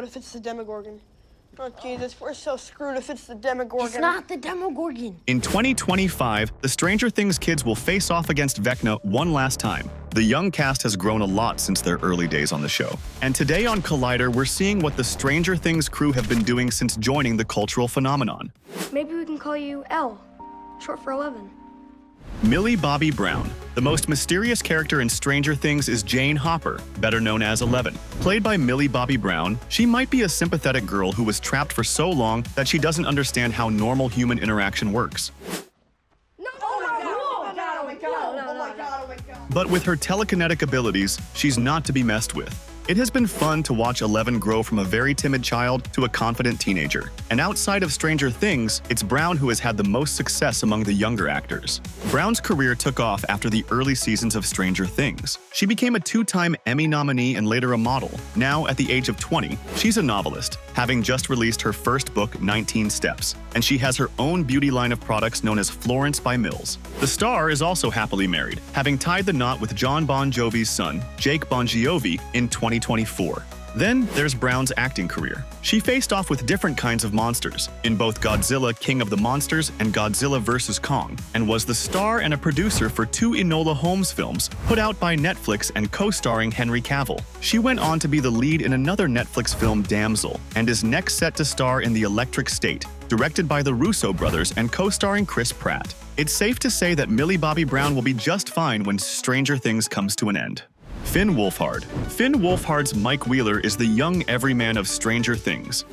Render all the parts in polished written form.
if it's the Demogorgon? Oh, Jesus, we're so screwed if it's the Demogorgon. It's not the Demogorgon. In 2025, the Stranger Things kids will face off against Vecna one last time. The young cast has grown a lot since their early days on the show. And today on Collider, we're seeing what the Stranger Things crew have been doing since joining the cultural phenomenon. Maybe we can call you L, short for 11. Millie Bobby Brown. The most mysterious character in Stranger Things is Jane Hopper, better known as 11. Played by Millie Bobby Brown, she might be a sympathetic girl who was trapped for so long that she doesn't understand how normal human interaction works. But with her telekinetic abilities, she's not to be messed with. It has been fun to watch 11 grow from a very timid child to a confident teenager. And outside of Stranger Things, it's Brown who has had the most success among the younger actors. Brown's career took off after the early seasons of Stranger Things. She became a two-time Emmy nominee and later a model. Now, at the age of 20, she's a novelist, having just released her first book, 19 Steps. And she has her own beauty line of products known as Florence by Mills. The star is also happily married, having tied the knot with Jon Bon Jovi's son, Jake Bon Jovi, in 2024. Then there's Brown's acting career. She faced off with different kinds of monsters, in both Godzilla King of the Monsters and Godzilla vs. Kong, and was the star and a producer for 2 Enola Holmes films put out by Netflix and co-starring Henry Cavill. She went on to be the lead in another Netflix film, Damsel, and is next set to star in The Electric State, directed by the Russo brothers and co-starring Chris Pratt. It's safe to say that Millie Bobby Brown will be just fine when Stranger Things comes to an end. Finn Wolfhard. Finn Wolfhard's Mike Wheeler is the young everyman of Stranger Things.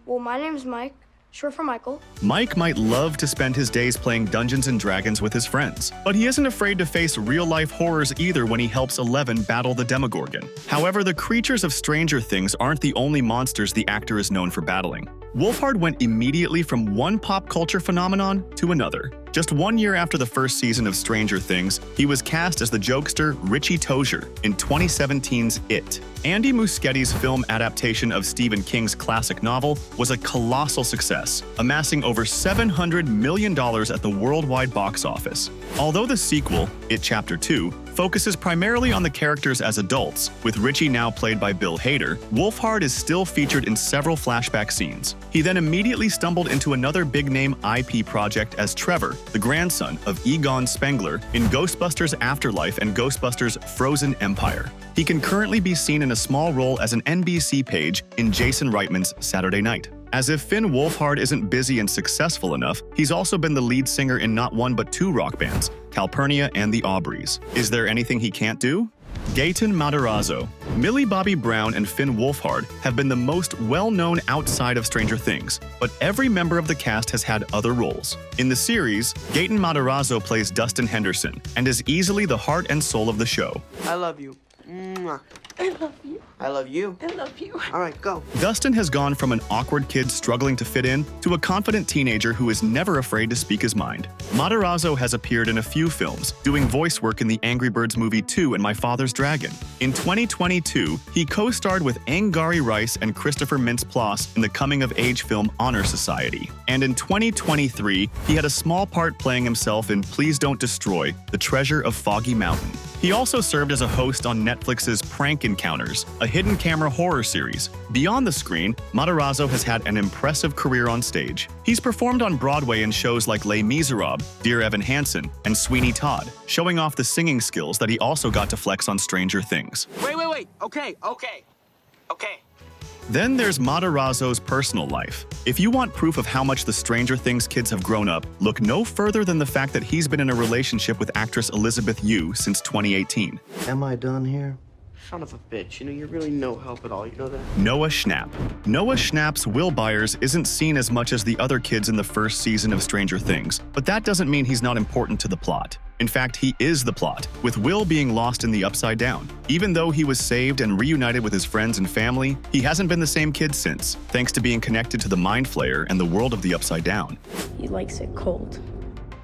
Well, my name's Mike, short for Michael. Mike might love to spend his days playing Dungeons & Dragons with his friends, but he isn't afraid to face real-life horrors either when he helps 11 battle the Demogorgon. However, the creatures of Stranger Things aren't the only monsters the actor is known for battling. Wolfhard went immediately from one pop culture phenomenon to another. Just 1 year after the first season of Stranger Things, he was cast as the jokester Richie Tozier in 2017's It. Andy Muschietti's film adaptation of Stephen King's classic novel was a colossal success, amassing over $700 million at the worldwide box office. Although the sequel, It Chapter 2, focuses primarily on the characters as adults, with Richie now played by Bill Hader, Wolfhard is still featured in several flashback scenes. He then immediately stumbled into another big-name IP project as Trevor, the grandson of Egon Spengler, in Ghostbusters Afterlife and Ghostbusters Frozen Empire. He can currently be seen in a small role as an NBC page in Jason Reitman's Saturday Night. As if Finn Wolfhard isn't busy and successful enough, he's also been the lead singer in not one but 2 rock bands, Calpurnia and the Aubreys. Is there anything he can't do? Gaten Matarazzo. Millie Bobby Brown and Finn Wolfhard have been the most well-known outside of Stranger Things, but every member of the cast has had other roles. In the series, Gaten Matarazzo plays Dustin Henderson and is easily the heart and soul of the show. I love you. Mwah. I love you. I love you. I love you. All right, go. Dustin has gone from an awkward kid struggling to fit in to a confident teenager who is never afraid to speak his mind. Matarazzo has appeared in a few films, doing voice work in the Angry Birds movie 2 and My Father's Dragon. In 2022, he co-starred with Angari Rice and Christopher Mintz-Plasse in the coming-of-age film Honor Society. And in 2023, he had a small part playing himself in Please Don't Destroy, The Treasure of Foggy Mountain. He also served as a host on Netflix's Prank Encounters, a hidden camera horror series. Beyond the screen, Matarazzo has had an impressive career on stage. He's performed on Broadway in shows like Les Miserables, Dear Evan Hansen, and Sweeney Todd, showing off the singing skills that he also got to flex on Stranger Things. Wait. Okay. Then there's Matarazzo's personal life. If you want proof of how much the Stranger Things kids have grown up, look no further than the fact that he's been in a relationship with actress Elizabeth Yu since 2018. Am I done here? Son of a bitch. You're really no help at all. You know that? Noah Schnapp. Noah Schnapp's Will Byers isn't seen as much as the other kids in the first season of Stranger Things, but that doesn't mean he's not important to the plot. In fact, he is the plot, with Will being lost in the Upside Down. Even though he was saved and reunited with his friends and family, he hasn't been the same kid since, thanks to being connected to the Mind Flayer and the world of the Upside Down. He likes it cold.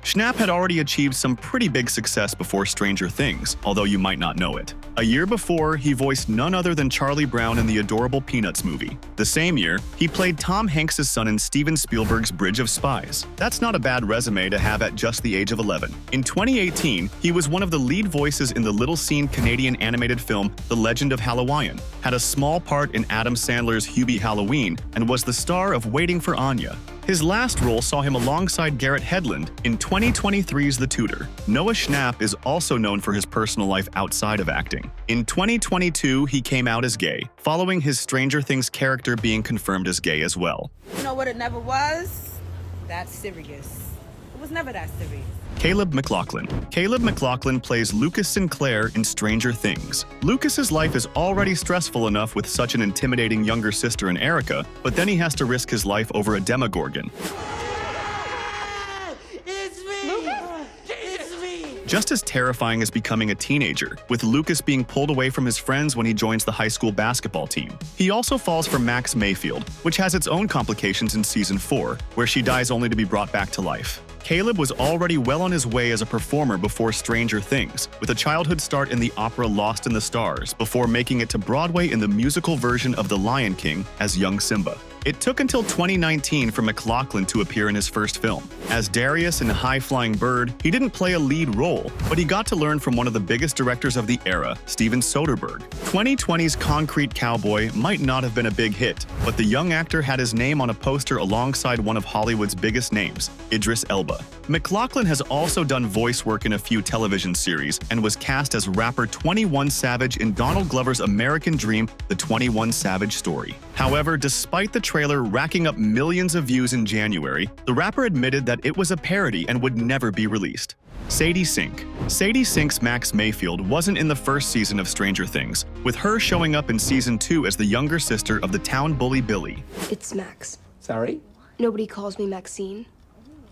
Schnapp had already achieved some pretty big success before Stranger Things, although you might not know it. A year before, he voiced none other than Charlie Brown in the adorable Peanuts movie. The same year, he played Tom Hanks' son in Steven Spielberg's Bridge of Spies. That's not a bad resume to have at just the age of 11. In 2018, he was one of the lead voices in the little-seen Canadian animated film The Legend of Halloween, had a small part in Adam Sandler's Hubie Halloween, and was the star of Waiting for Anya. His last role saw him alongside Garrett Hedlund in 2023's The Tutor. Noah Schnapp is also known for his personal life outside of acting. In 2022, he came out as gay, following his Stranger Things character being confirmed as gay as well. You know what it never was? That serious. It was never that serious. Caleb McLaughlin. Caleb McLaughlin plays Lucas Sinclair in Stranger Things. Lucas's life is already stressful enough with such an intimidating younger sister in Erica, but then he has to risk his life over a Demogorgon. It's me! Lucas? It's me! Just as terrifying as becoming a teenager, with Lucas being pulled away from his friends when he joins the high school basketball team. He also falls for Max Mayfield, which has its own complications in Season 4, where she dies only to be brought back to life. Caleb was already well on his way as a performer before Stranger Things, with a childhood start in the opera Lost in the Stars before making it to Broadway in the musical version of The Lion King as young Simba. It took until 2019 for McLaughlin to appear in his first film. As Darius in High Flying Bird, he didn't play a lead role, but he got to learn from one of the biggest directors of the era, Steven Soderbergh. 2020's Concrete Cowboy might not have been a big hit, but the young actor had his name on a poster alongside one of Hollywood's biggest names, Idris Elba. McLaughlin has also done voice work in a few television series and was cast as rapper 21 Savage in Donald Glover's American Dream, The 21 Savage Story. However, despite the trailer racking up millions of views in January, the rapper admitted that it was a parody and would never be released. Sadie Sink. Sadie Sink's Max Mayfield wasn't in the first season of Stranger Things, with her showing up in Season 2 as the younger sister of the town bully Billy. It's Max. Sorry? Nobody calls me Maxine.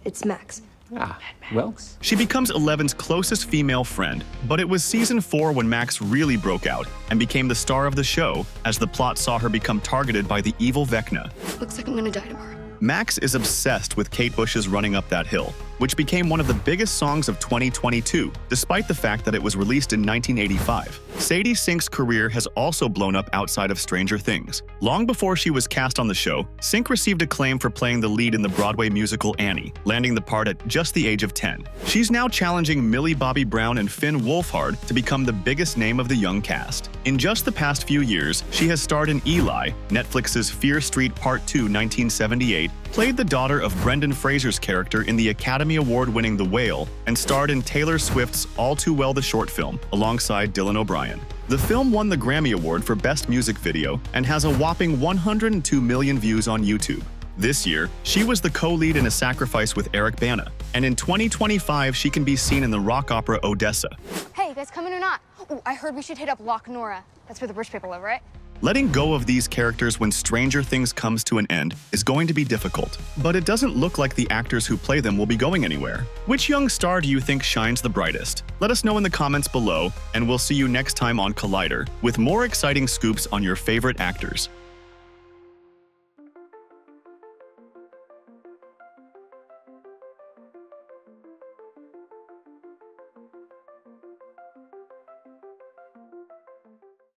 It's Max. Ah, well. She becomes Eleven's closest female friend, but it was Season 4 when Max really broke out and became the star of the show, as the plot saw her become targeted by the evil Vecna. Looks like I'm gonna die tomorrow. Max is obsessed with Kate Bush's Running Up That Hill, which became one of the biggest songs of 2022, despite the fact that it was released in 1985. Sadie Sink's career has also blown up outside of Stranger Things. Long before she was cast on the show, Sink received acclaim for playing the lead in the Broadway musical Annie, landing the part at just the age of 10. She's now challenging Millie Bobby Brown and Finn Wolfhard to become the biggest name of the young cast. In just the past few years, she has starred in Eli, Netflix's Fear Street Part 2 1978, played the daughter of Brendan Fraser's character in the Academy Award-winning The Whale, and starred in Taylor Swift's All Too Well the short film, alongside Dylan O'Brien. The film won the Grammy Award for Best Music Video and has a whopping 102 million views on YouTube. This year, she was the co-lead in A Sacrifice with Eric Bana, and in 2025 she can be seen in the rock opera Odessa. Hey, you guys coming or not? Ooh, I heard we should hit up Loch Nora. That's where the rich people live, right? Letting go of these characters when Stranger Things comes to an end is going to be difficult, but it doesn't look like the actors who play them will be going anywhere. Which young star do you think shines the brightest? Let us know in the comments below, and we'll see you next time on Collider with more exciting scoops on your favorite actors.